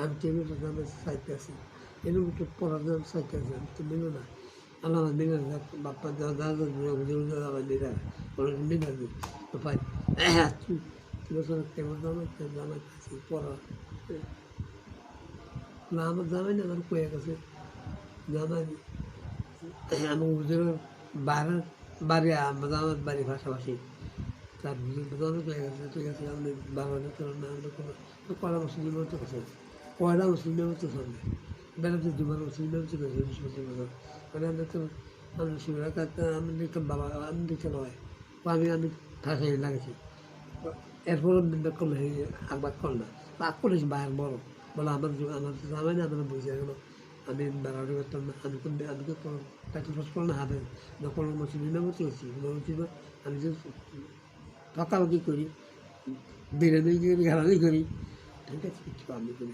আমি টেবিল আমি চাইতে আছি এরকম একটু পড়ার জন্য চাইতে আছি আমি তো মিলো না আল্লাহ মিলে বাপ্পা দাদা আমার মিলে মিলে তো পাই তুই বছর কেমন জামাই আছি পড়া না আমার জামাই না আমার কয়ে গেছে জামাই আমার হুজুরের বাইরের বাড়ি আমার বাড়ির পাশাপাশি তার হুজুর কয়ে গেছে ঠিক আছে আপনি বাংলাদেশ করেন না আমরা কোনো কয়লা মুসলিম তো গেছে কয়লা মুসলিম তো চলবে বেড়াতে দুবার মুসলিম তো গেছে 20 বছর মানে আমরা তো আমি শুনে আমি দেখতাম বাবা আমি দেখতে নয় আমি ফাঁসাই লাগেছি এরপরও বিন্দা করলে একবার কর না রাগ করেছি বাইরের বড় বলে আমার জামাই না আমার বুঝে গেল আমি বেড়াতে করতাম না আমি তো পেট্রোল পাস করো না হাতে যখন মুসলিমে চলছি আমি যে ঠকালকি করি বিরিয়ানি করি ঘেরানি করি ঠিক আছে কিছু আমি করি